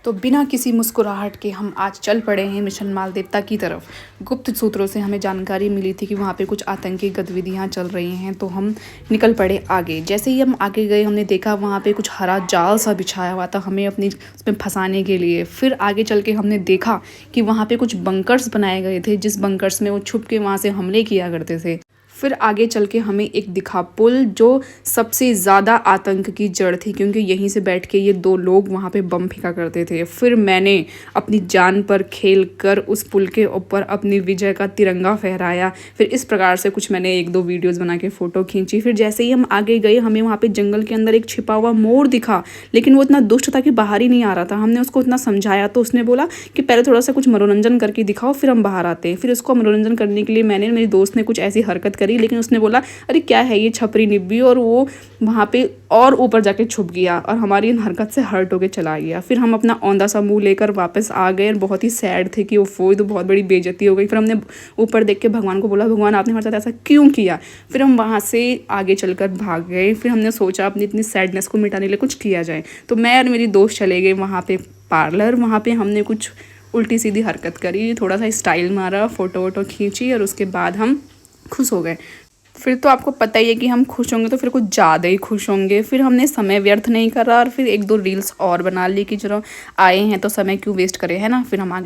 तो बिना किसी मुस्कुराहट के हम आज चल पड़े हैं मिशन माल देवता की तरफ। गुप्त सूत्रों से हमें जानकारी मिली थी कि वहाँ पे कुछ आतंकी गतिविधियाँ चल रही हैं, तो हम निकल पड़े आगे। जैसे ही हम आगे गए हमने देखा वहाँ पे कुछ हरा जाल सा बिछाया हुआ था हमें अपनी उसमें फंसाने के लिए। फिर आगे चल के हमने देखा कि वहाँ पे कुछ बंकर्स बनाए गए थे, जिस बंकर्स में वो छुप के वहाँ से हमले किया करते थे। फिर आगे चल के हमें एक दिखा पुल, जो सबसे ज़्यादा आतंक की जड़ थी, क्योंकि यहीं से बैठ के ये दो लोग वहाँ पे बम फेंका करते थे। फिर मैंने अपनी जान पर खेल कर उस पुल के ऊपर अपनी विजय का तिरंगा फहराया। फिर इस प्रकार से कुछ मैंने 1-2 वीडियोज़ बना के फ़ोटो खींची। फिर जैसे ही हम आगे गए हमें वहाँ पे जंगल के अंदर एक छिपा हुआ मोर दिखा, लेकिन वो इतना दुष्ट था कि बाहर ही नहीं आ रहा था। हमने उसको इतना समझाया तो उसने बोला कि पहले थोड़ा सा कुछ मनोरंजन करके दिखाओ, फिर हम बाहर आते हैं। फिर उसको मनोरंजन करने के लिए मेरे दोस्त ने कुछ ऐसी हरकत करी, लेकिन उसने बोला अरे क्या है ये छपरी निब्बी, और वो वहाँ पे और ऊपर जाके छुप गया और हमारी इन हरकत से हर्ट होके चला गया। फिर हम अपना औंधा सा मुँह लेकर वापस आ गए और बहुत ही सैड थे कि वो तो बहुत बड़ी बेइज्जती हो गई। फिर हमने ऊपर देख के भगवान को बोला, भगवान आपने हमारे साथ ऐसा क्यों किया। फिर हम वहाँ से आगे चलकर भाग गए। फिर हमने सोचा अपनी इतनी सैडनेस को मिटाने के लिए कुछ किया जाए, तो मैं और मेरी दोस्त चले गए वहाँ पे पार्लर। वहाँ पे हमने कुछ उल्टी सीधी हरकत करी, थोड़ा सा स्टाइल मारा, फ़ोटो वोटो खींची और उसके बाद हम खुश हो गए। फिर तो आपको पता ही है कि हम खुश होंगे तो फिर कुछ ज़्यादा ही खुश होंगे। फिर हमने समय व्यर्थ नहीं करा और फिर 1-2 रील्स और बना ली कि चलो आए हैं तो समय क्यों वेस्ट करें, है ना। फिर हम आगे